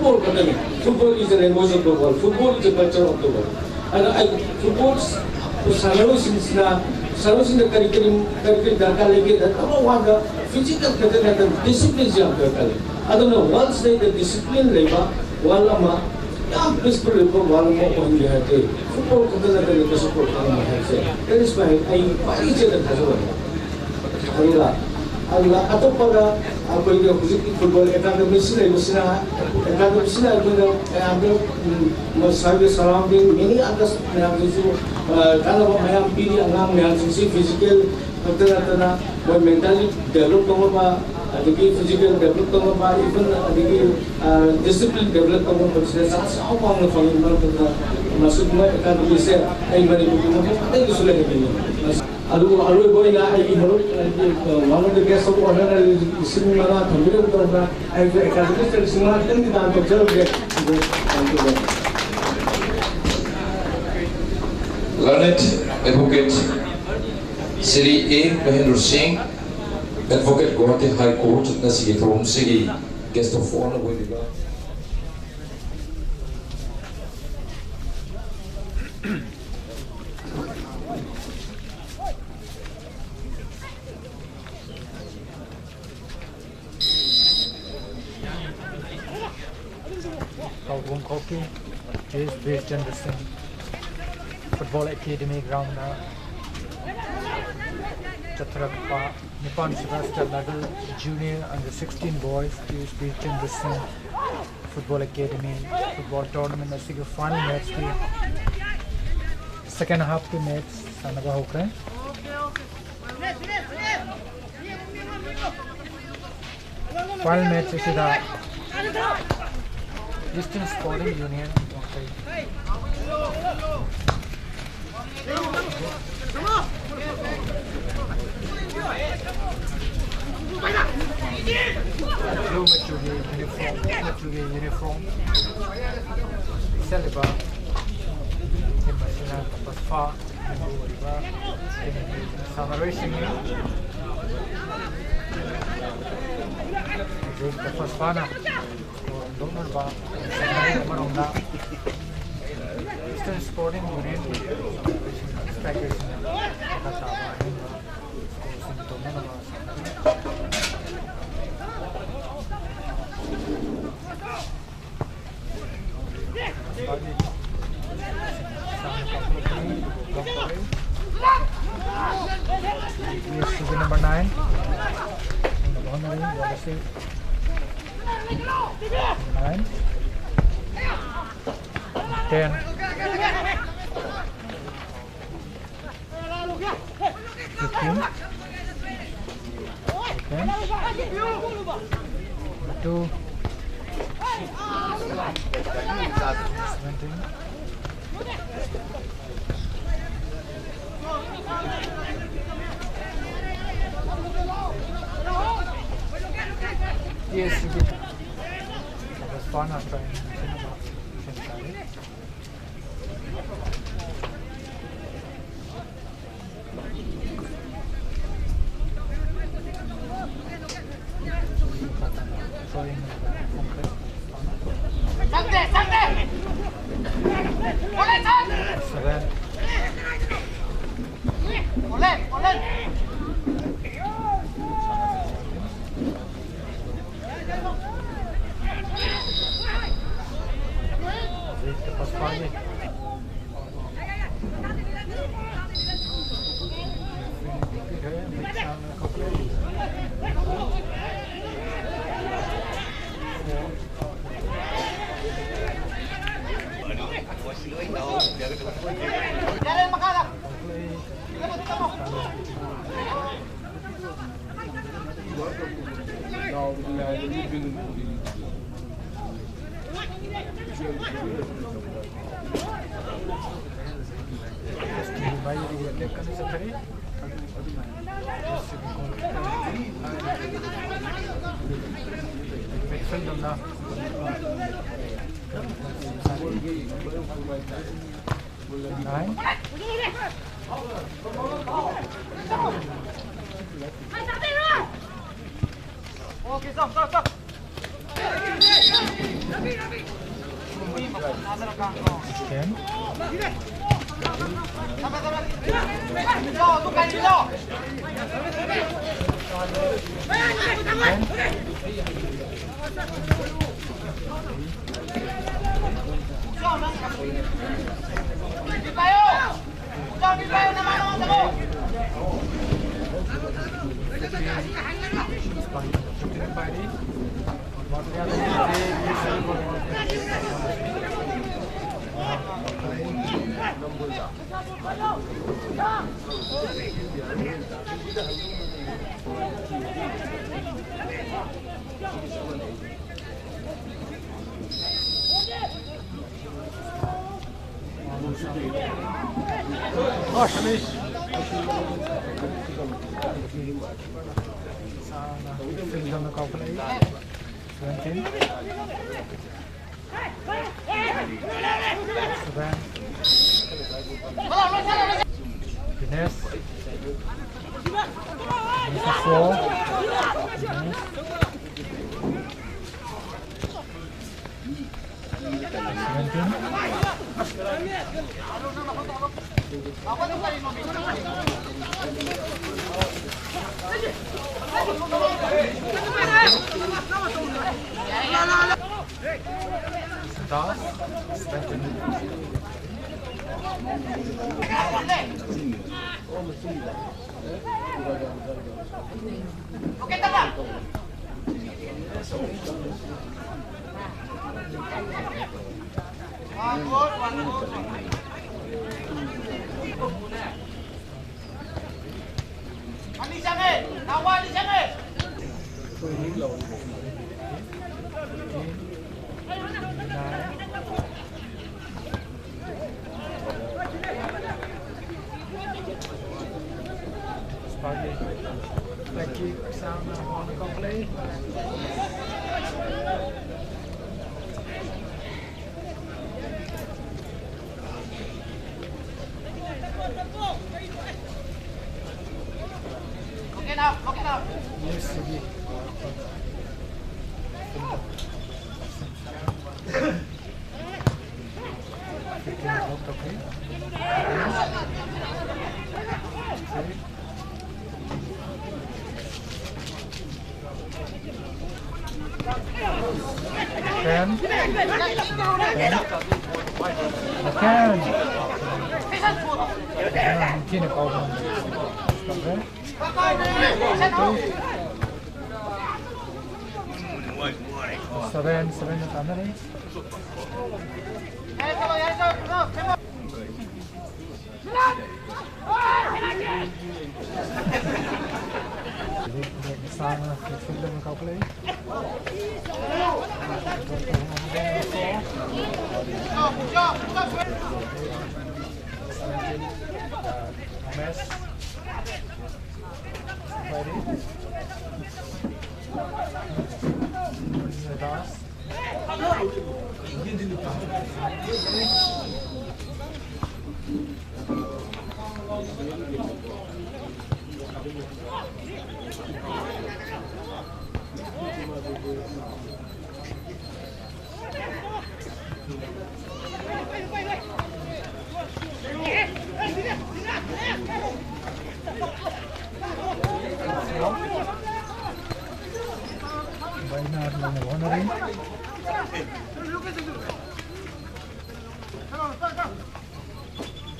football katanya. Football is an emotion of the world. Football is a culture of the world. And football selalu sini curriculum darkar lagi dan apa wanda physical katanya discipline jam darkar. I don't know once the discipline leba wala ma yang peaceful level wala ma on dihati. Football katanya dari support kami mahal. That is why I pagi cerita kasih. Allah atau pada apa yang football academy sini ada masalah surrounding many others yang itu kalau mayam pilih angam yang sisi physical betul-betul mentally develop kamu apa adigi physical develop kamu apa even adigi discipline develop kamu bersih sama orang yang faham maksudnya academy saya ini mana bukan apa itu sudah begini. Alu boy na ay imorok one of the guests of honor ising mga thamira ko na ay academic studies mga tan kita ang pagsaw ge Learned Advocate Sri A. Mahendra Singh, Advocate Guwahati High Court na sige from sige guest of honor boy diba. Koki is based in the Football Academy ground. Chatrapa Nippon Semester level junior under 16 boys is based in the Football Academy football tournament. I see the final match की second half के match सानवा होकर है. Final match is the Eastern Sporting Union. Blue Machugi uniform. Saliba. Masina Pasfa. Summer racing. The Pasfana. Donor ba marunga Eastern Sporting Union strikers kasama hin sinto na naman yes to number 9 9 10 15 2 17 yes it was fun after Okay, stop. 10.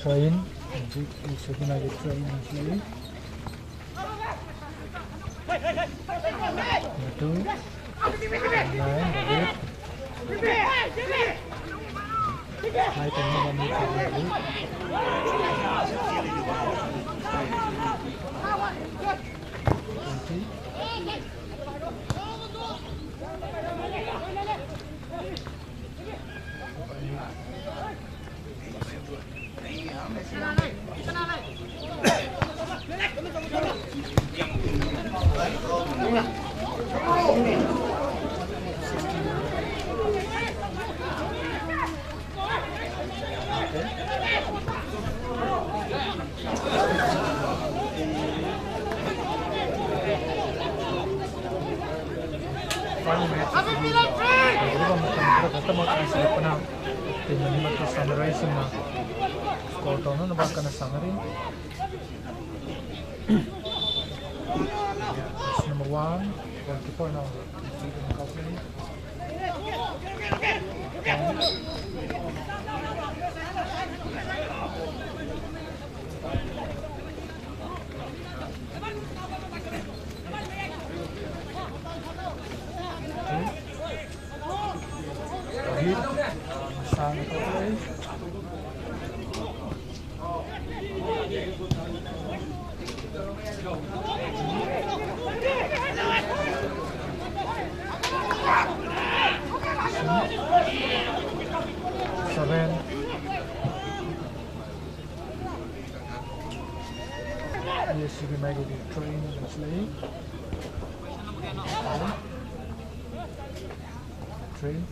Train, second I get train actually. Number 2, 9, I can never meet final match. ketemu sila pa na tinanimag ko sunrise na score to no nabang ka na summary. That's number 1 goalkeeper now Stephen Copley. Sang Copley. 7. Yes, you can make it train eventually. 3.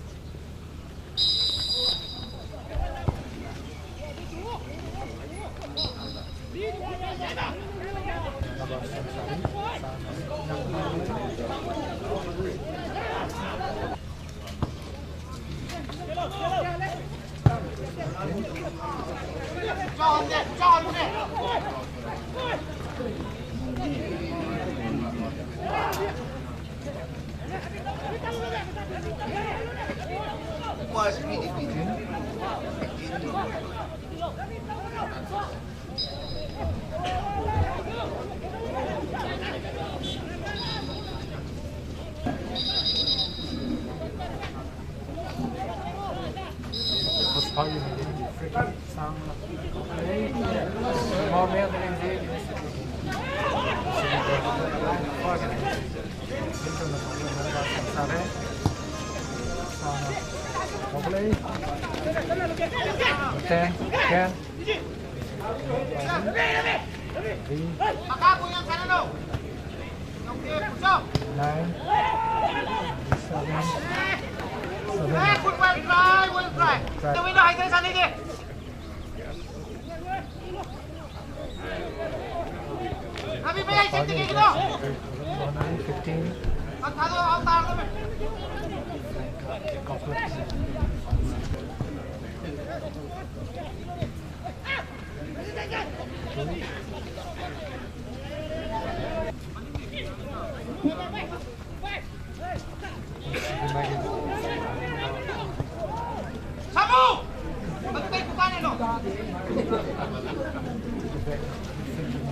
How you freaking sang Copley. More men than they did. Copley. 10, Ken. 9, 15.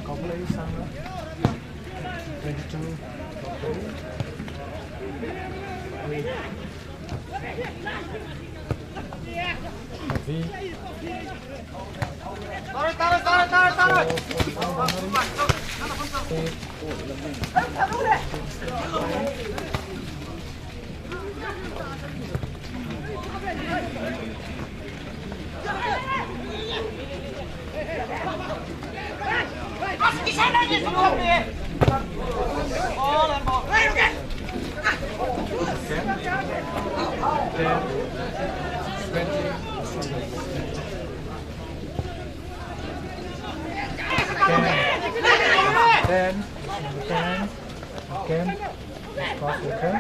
Copley, Sandra. 22. Copley. 8. Heavy. Ten, Ken, cross the Ken.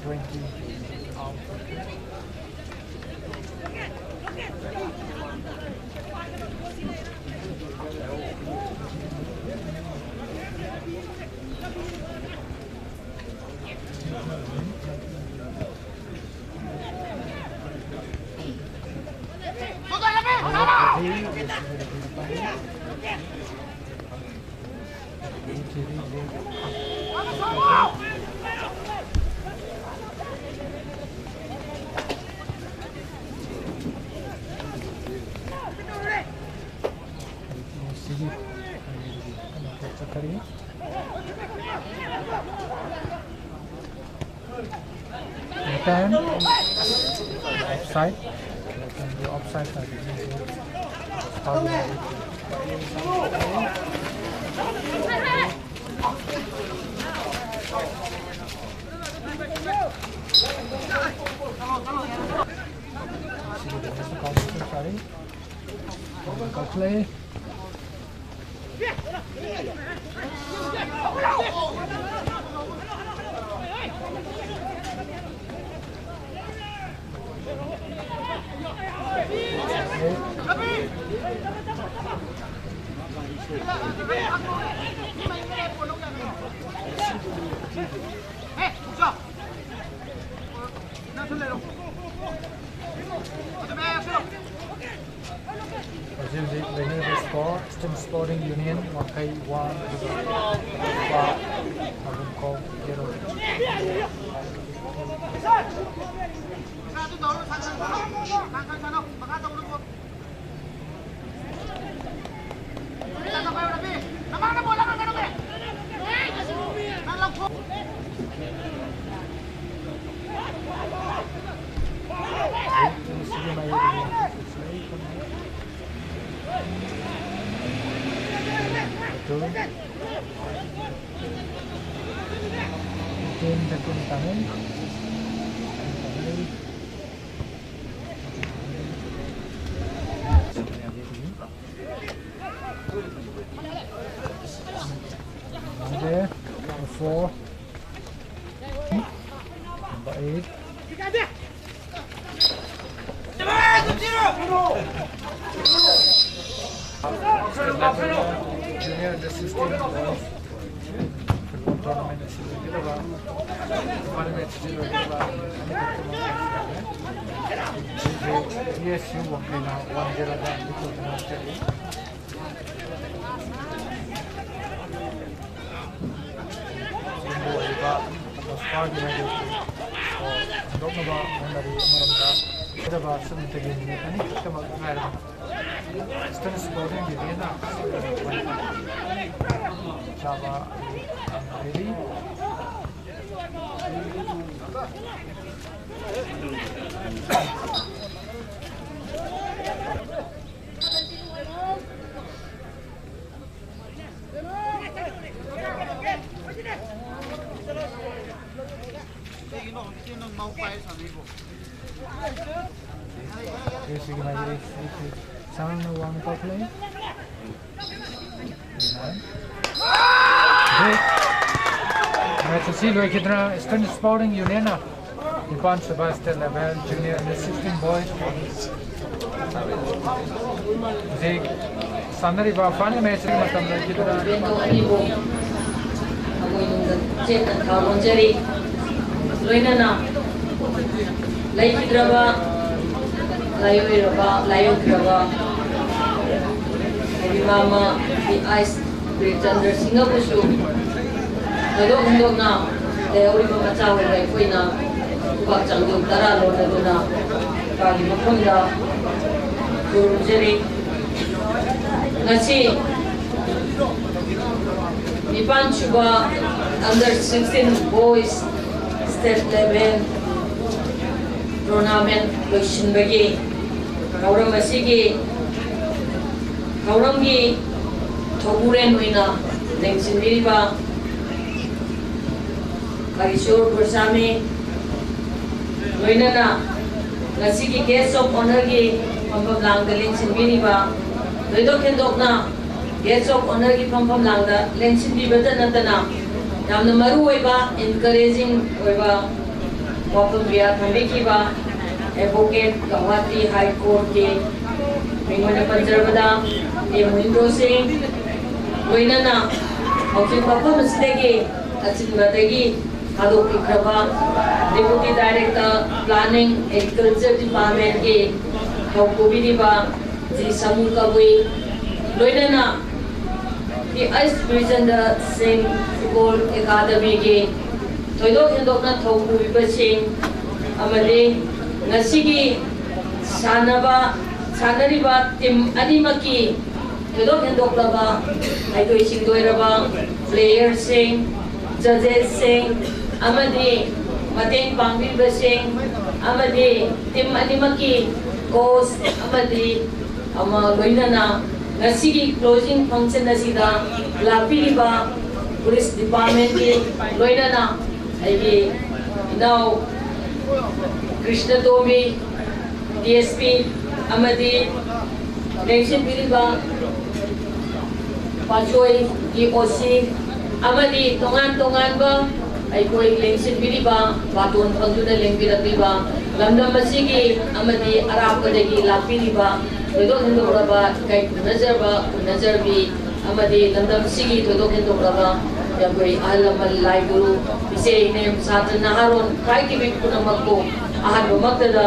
20 out. 10 offside. The offside side. Play. Eastern Sporting Union Makai 1 Arunko 0. There, number 4, number 8. Junior under 16 football tournament is ESU won 1-0 Eastern Sporting Union Java Ready. Sound one play. Match Eastern Sporting Union. Ipan Sebastian level junior under 16 boys. Zig Sandari ba final match matam la kidra. Mama the ice pretender Singapore show. Hello, now they already got a tower like we now. Got some good Tara or Luna. Kali Mukunda. Jerry. Let's see. Nipan Chuba under 16 boys state level tournament Lucian Bagi. Kauramasi Kauramgi Toburen Wina Lengsin Viriba Karishur Kursami Winana Nasiki Guest of Honor Gi Pampam Langa Lengsin Viriba Lido Kendokna Guest of Honor Gi Pampam Langa Lengsin Vibata Natana Yamna Maru Weba encouraging Weba Pampam Via Kambikiba Advocate Gawati High Court Ki Mingwana Panjarbada Window Singh Winana Hockey Performance Degi Achin Badagi Hado Pikraba Deputy Director Planning Agriculture Department Ki Hokubiriba G Samukabui Winana The Ice Prisoner Singh Football Academy Ki Toido Hindokna Thokubiba Singh Amade Nasigi Sanaba Sanariba Tim Animaki Tudok and Doklaba Aito Sing Doiraba Players Sing Judges Sing Amadi mateng pangbibasing amadi tim animaki coach amadi loinana ngasigi closing function asida lapiriba police department ki loinana ai now Krishna Tomi DSP amadi Nation Piriba Pachoy OC amadi tongan ba ay koi Nation Piriba baton pagduda lengpiratiba lamdam masigi amadi arab kadagi lapiriba todo hindoraba kai nazar bi amadi lamdam sigi todo hindoraba ya koi alamal lai guru ise ne satra naharon kai ki kunamako ahan magdada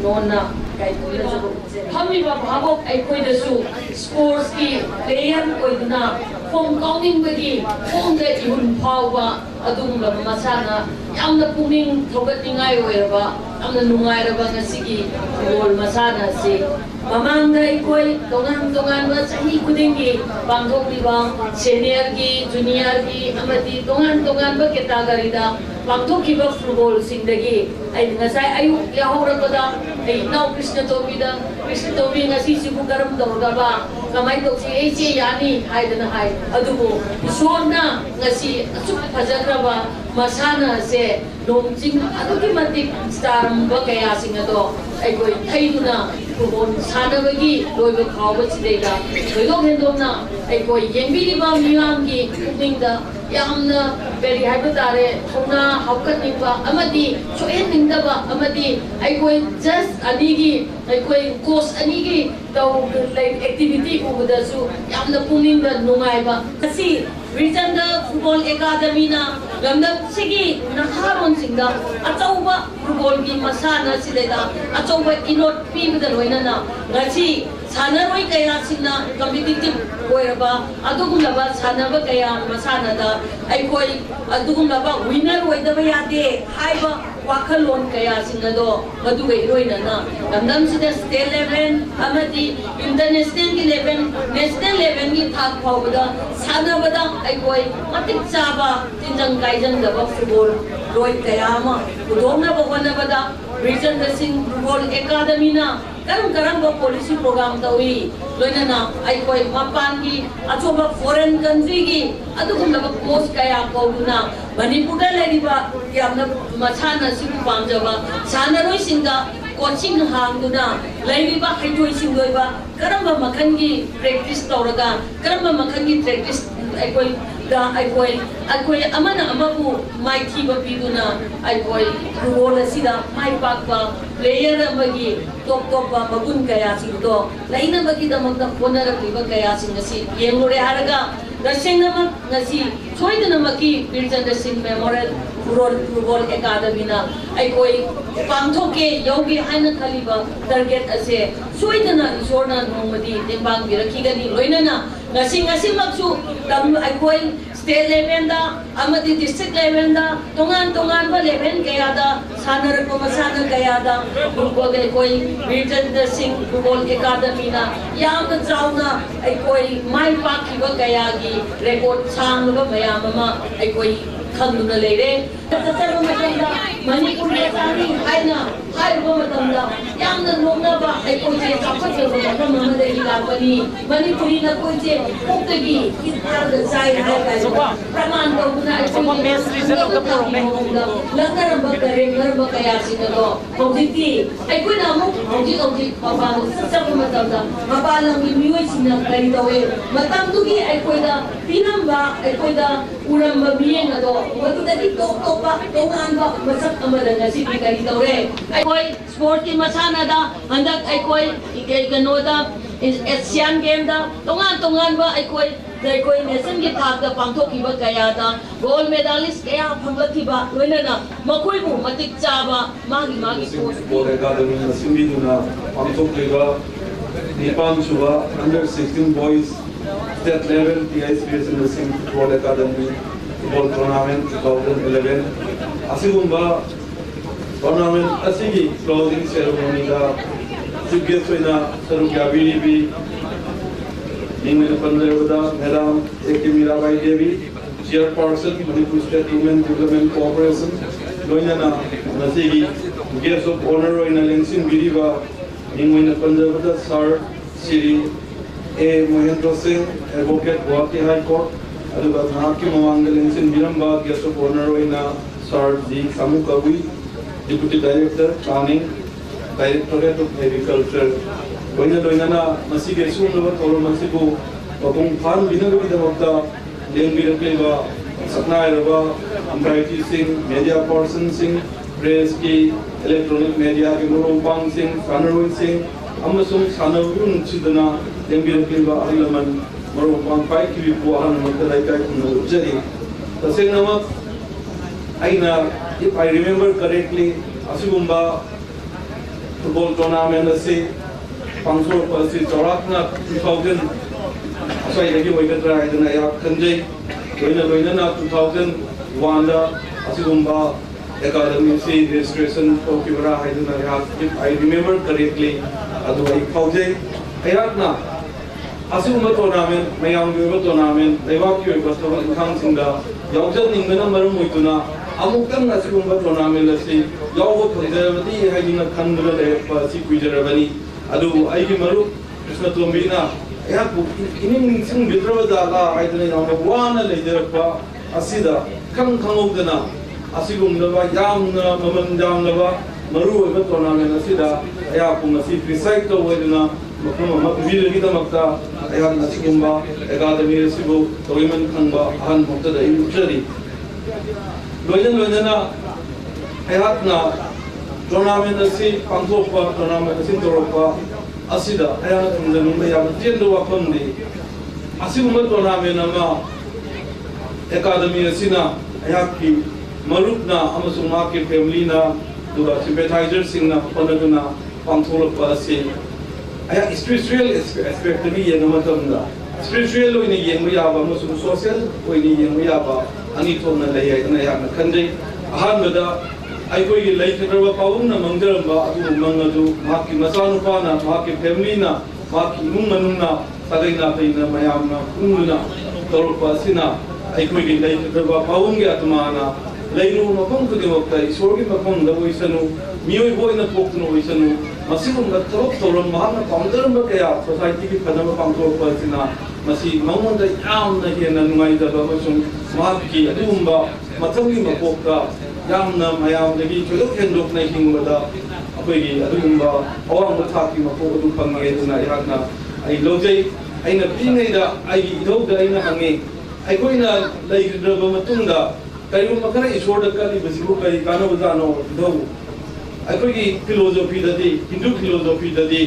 nonna kai kunazabo hami ba bhabok ai koi dasu sports ki player koi na phong counting bagi phong de ihun phawa adung la masana yamna puning thogatingai oiraba amna nungairaba ngasigi bol masana si mamangda ikoi tongan ba sahi kudingi pangthokliba senior ki junior ki amati tongan ba category da pangthokliba football singdagi ai ngasai ayu yahorabada ai now Krishna Tomi ngasi sibu karam dorgaba kamai to si yani haidana hai adubo sona ngasi asuk fajagraba masana se nomjing aduki matik star ba kaya singado ai koi thaiduna football sanabagi loiba khawba chidega loigo hendona ai koi yengbiriba miyam ki pukningda yamna very happy tare thona haukatningba amadi soen ningdaba amadi ai koi just anigi ai koi course anigi tau like activity ubudasu yamna puningda nungaiba kasi region the football academy na lamdam sigi naharon singda achauba football gi masana sileda achauba inot pibda loinana ngasi sanaroi kaya sina competitive oiraba adugulaba sanaba kaya masana da ai koi adugulaba winner oidaba yade haiba wakalon kaya sinado maduga iroinana lamdam sida state level amadi international level national level gi thak phawda sanabada ai koi matik chaba tinjang kaijang daba football roi kaya ma udona bogona bada region racing football academy na karang ba policy program tawi loinana ai koi mapan gi achoba foreign country gi adugunda ba coach kaya kauduna manipur da leriba yamna masana sibu pamjaba sanaroi singa coaching hangduna leriba haitoi singoiba karamba makhan gi practice tawraga karamba makhan gi practice ai koi da ai koi amana amabu mai thiba piduna ai koi football asida mai pakpa player amagi top ba magun kaya singdo laina bagi damakna ponarakiba kaya singasi yenglore haraga dasing namak ngasi choidana maki Birchandra Singh Memorial Football Academy na ai koi pangthoke yogi haina khaliba target ase choidana isorna nomadi tembang birakigani loinana ngasi maksu tam ai koi state level da amadi district level da tongan ba level kaya da sanar ko masana kaya da football ai koi Birchandra Singh Football Academy na yam chauna ai koi mai pakiba kaya gi record sang ba mayam ma ai koi khanguna leire tataro matamda manipur le sani haina haiba matamda yamna nongna ba ai koi je chapcha ba matam ma de ilapani manipuri na koi je poktagi kitar da sai hai kai praman ko na ai koi best reason of the program langar ba kare ngar ba kaya sinalo objecti ai koi na mo objecti baba sa ba matamda baba lang miwai sina kai dawe matam tu gi ai koi da pinam ba ai koi da uram ba bieng ado watu tadi tok ba tongan ba masak amada ngasi di kari tawre ai koi sport ki masana da handak ai koi ikai ganoda Asian game da tongan ba ai koi nation ki thak da pangthok ba kaya da gold medalist kaya phanglathi ba loinana makoi bu matik chaba magi sport academy na simiduna pangthok ba Nipan Shuba under 16 boys state level TIS Birchandra Singh Football Academy Football Tournament 2011 asigumba tournament asigi closing ceremony da chief guest hoina Saruk Yabini bi Ningmen Pandrevada Madam A.K. Mirabai Devi Chairperson Manipur State Women Development Corporation loinana nasigi guest of honor oina lengsin biriba ningmoina panjabada sir Sri A Mahendra Singh advocate Guwahati High Court aduga nahaki mamanga lengsin biramba guest of honor oina Sir G Samu Kawi Deputy Director Planning Directorate of Agriculture loinana masigi sumlaba tolo masibu Bakung Fan Binagabidamata Lengbirakliba Satnairaba Ambriti Singh Media Person Singh Press Ki Electronic Media Ki Murumpang Singh Fanarwin Singh Amasung Sanavun Chidana Lengbirakliba Alaman Murumpang Pai Ki Puahan Matalaikai Kunujari Tasenama Aina if I remember correctly Asugumba football tournament asi Pangsor Pasi Chorakna 2000 So I give away the try and I have conveyed loinana 2001 da Asigumba Academy registration for Kibara Haidana if I remember correctly adu I pauje ayatna Asigumba tournament mayam tournament lewak ki festival khang singa yawjan ningna marum muituna amukam Asigumba tournament lasi yawo phajabati haidina khandra le pasi kuijarabani adu ai ki maru Krishna Tombina ini sing bidrawa daga aidana yamna wana leiderpa asida khang khangogdana asigumdaba yamna maman jamnaba maru oiba tournament asida aya pumasi preside to oidana makuma makbirgi damakta aya asigumba academy sibu toiman khangba ahan mokta da injuri loinana ayatna tournament asi pangthokpa tournament asi torokpa asida ayana thumjanungda yam tiendo wafamdi asigumba tournament ama academy asina ayaki marupna amasung maki family na duga sympathizer singna panaduna pangtholpa asi aya spiritual aspect ni yenamatamda spiritual oina yengba yaba amasung social oina yengba yaba ani thona lei na ya khanjai ahanbada aikoi gi leikhadaba pawumna mangjaramba adu mangadu maki masanupa na maki family na maki imung manungna sadaina paina mayamna umuna torpa sina aikoi gi leikhadaba pawumgi atmana leiru mapam kudimokta isorgi mapam da oisanu mioi boina poktuno oisanu masigumna torop toron mahana pamdaramba kaya society ki phadama pamtorpa sina masi mangonda yamna hena numaidaba masung maki adumba mathamgi mapokta yamna mayamdagi chodok hendok na hingwada akoigi adumba awang thaki mapok adu phange duna ihakna ai lojai aina pingaida ai idogda aina hange aikoina leigraba matungda kairu makara isorda kali basibu kai kana bajano do aikoigi philosophy dadi hindu philosophy dadi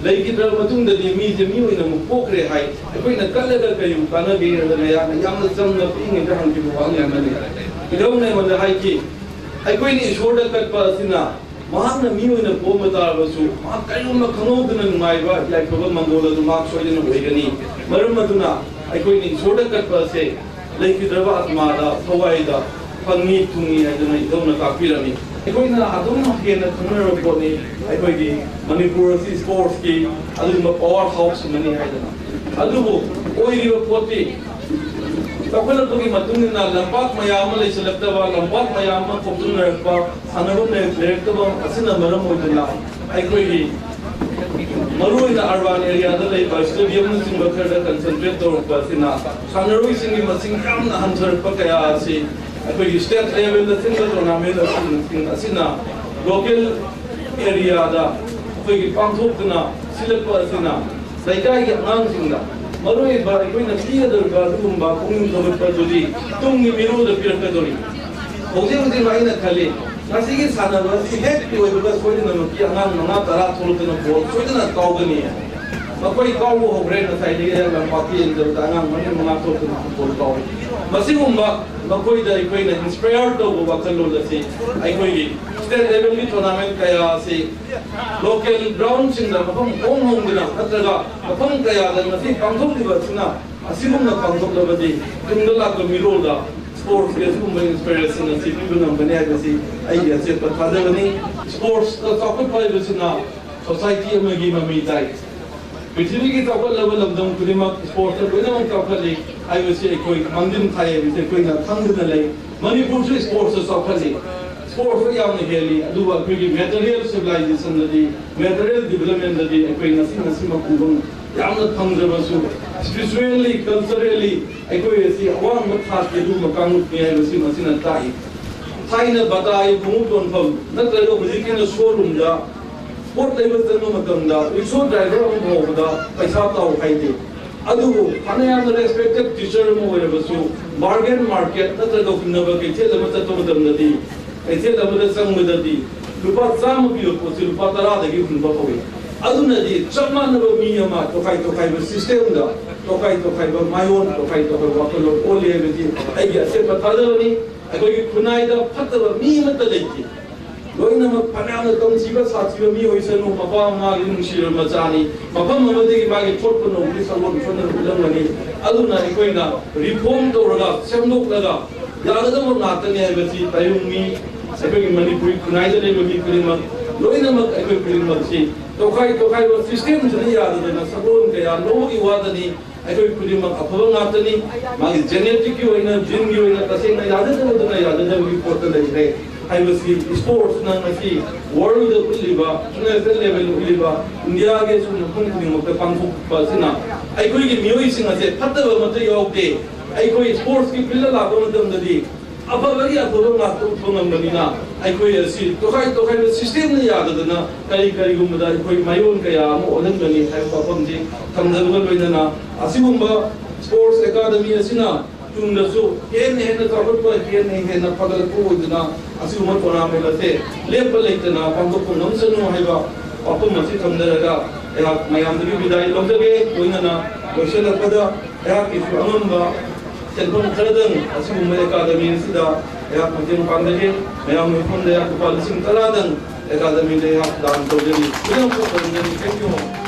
leigraba matungda di mi je mi oina mupokre hai aikoina kalaga kayu kana ge dana ya yamna jamna pingaida hangi buwang yamna idogna manda hai ki aikoini isorda katpa asina mahana mi oina pomata basu ma kayuma khanoduna nungaiba yaikoba mangola du mak soidina oigani marum aduna aikoini isorda katpa se leikidraba atmada thawaida phangi tungi aidana idona takpirami aikoina adum hena khanara boni aikoigi manipur si sports ki aduma power house mani aidana adubu oiriba poti Tapala tugi matungina lampak mayama le selectaba lampak mayama koptuna pa sanarun le directaba asina maram oiduna aikoigi maruina urban area da le stadium nu sing bakharda concentrate to pa sina sanarui singi masing kamna hanthar pa kaya asi aikoigi state level da single tournament asina local area da aikoigi pangthokna select pa asina laikai gi ang singda Marui ba ikoina theater ba dumba kung doba jodi tungi miru da pirka dori hoje maina khale nasigi sanaba si het ki oi ba soidina no ki angang nanga tara tholutna bol soidina kaugani makoi kawu hogre na sai de ya pati en da angang mani manga tholutna bol kaw masigumba makoi da ikoina inspire to ba kallo da si aikoi state level ki tournament kaya si local ground sinda mapam home dina natraga mapam kaya da nasi pangthok diba sina asigumna pangthok labadi tungdala ko miroda sports ke sumba inspiration si bibuna bane ga si ai ya se pathada bani sports ka topic pai bisina society amagi mami dai पृथ्वी की तौर level लब्धम कुदिमा sports का कोई ना तौर ले आई वैसे कोई मंदिर था ये वैसे कोई ना थंग न ले मणिपुर से स्पोर्ट्स तौर ले स्पोर्ट्स यावना हेली अदुवा अखोगी मेटेरियल सिविलाइजेशन ददी मेटेरियल डेवलपमेंट ददी अखोई नसी नसी मकुंगम यावना फंगजबसु स्पिरिचुअली कल्चरली अखोई एसी अवांग मथात के दु मकांग ने नसी नसी न ताई थाइना बताई बुंग दोन फम नत्रगो हुजिकिन शोरूम दा स्पोर्ट लेवल तनो मतमदा रिक्शा ड्राइवर अम होबदा पैसा ताव खाइदे अदुबो फनायाम रेस्पेक्टेड टीचर मो होरबसु बार्गेन मार्केट नत्रगो फिनबा के थे लमत तो मतमददी ऐसे लमत संगमददी लुपा चाम पियो पोसि लुपा 10 दगी हुनबा होवे अदुनदी चमनबो मियमा तोखाई सिस्टम दा तोखाई मायोन तोखाई वाकलो ओलेबदी आइगे असे पथादनी अखोगी खुनाइदा फतबा मी मत लेति लोइनमक फनायाम तमसिबा साथिबा मी होइसनु मपा मागी नुसिर मचानी मफम ममदेगी मागी थोटपनो नि सलोन फोन उलंगनी अदुना अखोइना रिफॉर्म तोरगा सेमदोकलगा यागदम नातने हैबसी तायुमी अखोगी मणिपुरी खुनाइदा लेबगी कुरिमक लोइनमक अखोई कुरिमक सी तोखाई सिस्टम जने यादना सलोन कया लोगी वादनी अखोई कुरिमक अफबा नातनी मागी जेनेटिक की होइना जिन की होइना तसेना याददबगी पोत लेरे हाइबसी स्पोर्ट्स ना नसी वर्ल्ड द उलिबा नेशनल लेवल उलिबा इंडिया के सुन खुन खुन मक पांगफु पसिना अखोई की मियोई सिंग असे फतबा मत योगते अखोई स्पोर्ट्स की पिल्ला लागो मतमददी अफबगी अफबा नातो थोंगमबनिना अखोई असी तोखाई सिस्टम ने याददना करी गुमदा अखोई मायोन कया मो ओलंगनी हाइ पापमजी थमदबल लोइना असिगुंबा स्पोर्ट्स एकेडमी असिना तुंगदसु हेन चावट हेन फगल कोदना असिगुम टूर्नामेंट असे लेप लेतना पांगदोक नमसनु हाइबा वापम असी थमदरगा या मयामदगी विदाई लौजगे लोइना लोइसलपदा या किसु अमंबा सेलफोन खरदन असिगुम एकेडमी सिदा या मजें पांगदगे मयाम फोन दे या 10,000 एकेडमी दे या दान तोजरी थैंक यू